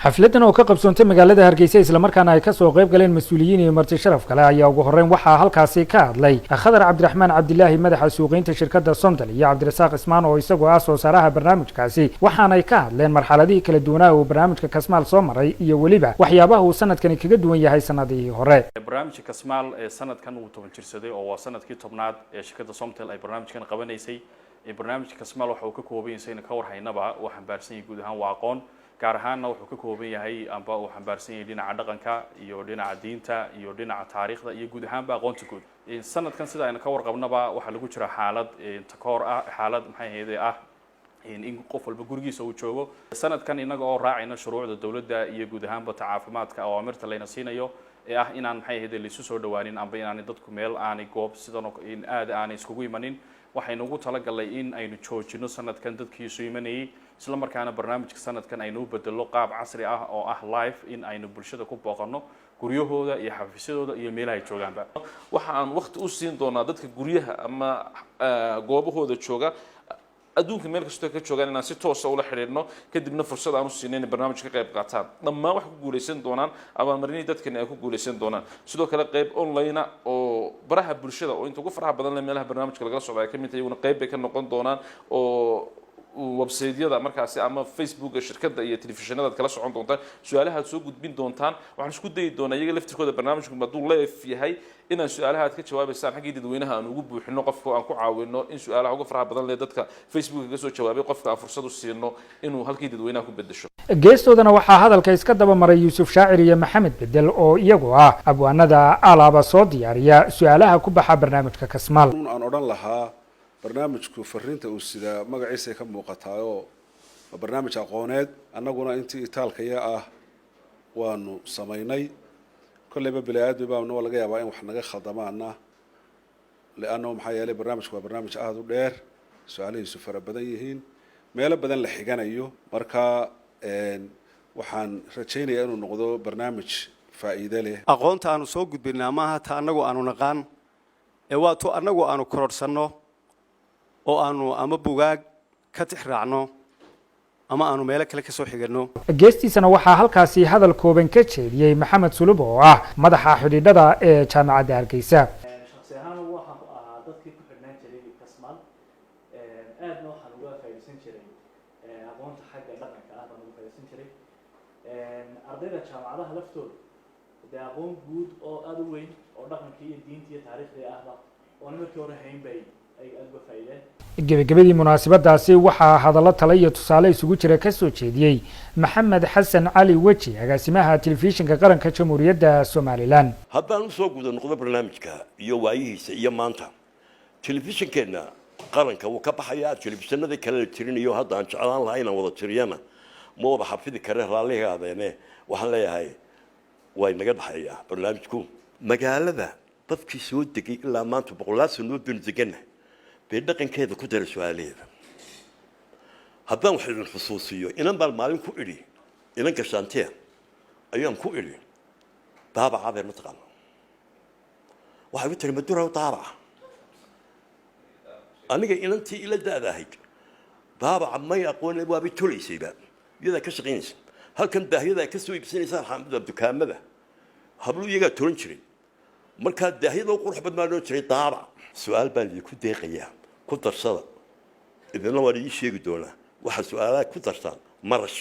xafladan oo ka qabsoontay magaalada Hargeysa isla markaana ay ka soo qayb galeen mas'uuliyiin iyo marti sharaf kale ayaa ugu horeyn waxa halkaasi ka hadlay Khadar Cabdiraxmaan Cabdilaahi madaxa suuqaynta shirkadda Somtal iyo Cabdirasaaq Ismaan oo isagoo ah soo saaraha barnaamijkaasi waxaana ay ka hadleen marxaladihii kala duwanaa oo barnaamijka Kasmaal soo maray iyo waliba waxyaabaha uu sanadkan kaga duwan yahay sanadihii hore. barnaamijka Kasmaal ee sanadkan uu toban jirsaday oo waa sanadkii tobnaad ee shirkadda Somtal ay barnaamijkan qabanaysay. barnaamijka Kasmaal waxa uu ka kooban yahay in ka warhaynaba waxaan baarsan guud ahaan waa aqoon gaar ahaanna wuxuu ka kooban yahay amba uu xambaarsan yahay dhinaca dhaqanka iyo dhinaca diinta iyo dhinaca taariikhda iyo guud ahaanba aqoonta guud. sanadkan sida ayna ka warqabnaba waxa lagu jira xaalad takoor ah xaalad maxay ahayd in qof walba gurigiisa uu joogo. sanadkan inaga oo raacayna shuruucda dawladda iyo guud ahaanba caafimaadka oo amirta layna siinayo ah inaan maxay ahayd la isu soo dhawaanin amba inaan dadku meel aanay goob sidan in aad aanay iskugu imanin. waxaynu ugu talagalay in aynu joojino sanadkan dadkii isu imanayay isla markaana barnaamijka sanadkan aynu u bedelo qaab casri ah oo ah live in aynu bulshada ku booqano guryahooda iyo xafiisyadooda iyo meelaha ay joogaanba. waxa aan waqti u siin doonaa dadka guryaha ama goobahooda jooga adduunka meel kasta ka joogaan inaan si toos ah ula xiriirno kadibna fursad aan u siinay in barnaamijka ka qayb qaataan dhammaan wax ku guuleysan doonaan abaalmarinii dadkana ay ku guuleysan doonaan sidoo kale qayb online oo baraha bulshada oo inta ugu faraha badan leh meelaha barnaamijka laga socdo ay ka mid tahay iyaguna qayb bay ka noqon doonaan oo website-yada markaasi ama Facebook shirkadda iyo telefishinada kala socon doontaan su'aalaha aad soo gudbin doontaan waxaan isku dayi doonaa iyaga laftirkooda barnaamijku maduu live yahay inaan su'aalaha aad ka jawaabaysaan xaggii dadweynaha aan ugu buuxino qofka aan ku caawino in su'aalaha ugu faraha badan leh dadka Facebook ka soo jawaabay qofka aan fursad u siino inuu halkii dadweynaha ku bedesho. geestoodana waxaa hadalka iska daba maray Yuusuf Shaacir iyo Maxamed Bedel oo iyagu ah abwaanada alaaba soo diyaariya su'aalaha ku baxa barnaamijka Kasmaal. aan oran lahaa barnaamijku fariinta uu sida magaciisa ka muuqataayo barnaamij aqooneed annaguna intii itaalkaya ah waanu sameynay kullayba bilaad baabna laga yaabaa in wax naga khaldamaana leeano maxay yeelay barnaamijku waa barnaamij aad u dheer su'aalihiisu fara badan yihiin meelo badan la xiganayo marka waxaan rajaynayaa inuu noqdo barnaamij faa'iido leh. aqoonta aanu soo gudbinaa maaha ta annagu aanu naqaan ee waa tu annagu aanu kororsanno oo aanu ama bugaag ka tixraacno ama aanu meelo kale ka soo xigano. geestiisana waxaa halkaasi hadal kooban ka jeediyay Maxamed Sulub oo ah madaxa xidhiidhada ee jaamacadda Hargeysa. shakhsi ahaan waxaan ku ahaa dadkii ku xidhnaan jiray Kasmaal aadna waxaan uga faa'iideysan jiray aqoonta xagga dhaqanka ah baan uga faa'iideysan jiray ardayda jaamacadaha laftooda dee aqoon guud oo aad u weyn oo dhaqanka iyo diinta iyo taariikhda ahba oo markii hore hayn bay ay aad uga faa'iideen. gabagabadii munaasabadaasi waxaa hadallo talo iyo tusaale isugu jira ka soo jeediyey Maxamed Xasan Cali Waji agaasimaha telefishinka qaranka Jamhuuriyadda Soomaaliland. haddaan u soo guda noqdo barnaamijka iyo waayihiisa iyo maanta telefishinkeena qaranka uu ka baxayaa telefishinada kale tirinayo hadda aan jeclaan lahaa inaan wada tiriyana ma wada xafidi kare raalligaadeene waxaan leeyahay way naga dhaxayaa barnaamijku magaalada dadkii soo degay ilaa maanta boqolaal sano dun degana bay dhaqankeeda ku dara su'aalaheeda haddaan wax idin xusuusiyo inan baan maalin ku idhi inan gashaanteen ayaan ku idhi daabaca bee mataqaana waxay u tiri maduraw daabaca aniga inantii ila daadahayd daabaca may aqoon waabay tolaysayba iyadaa ka shaqaynaysa halkan daahyada ay ka soo iibsanaysaan xaamada dukaamada hablu iyagaa tolan jiray markaa daahyada u qurux badnaa loo jiray daabac su'aal baan idinku deeqayaa ku darsada idinna waan idin sheegi doonaa waxa su'aalaha ku darsaan marash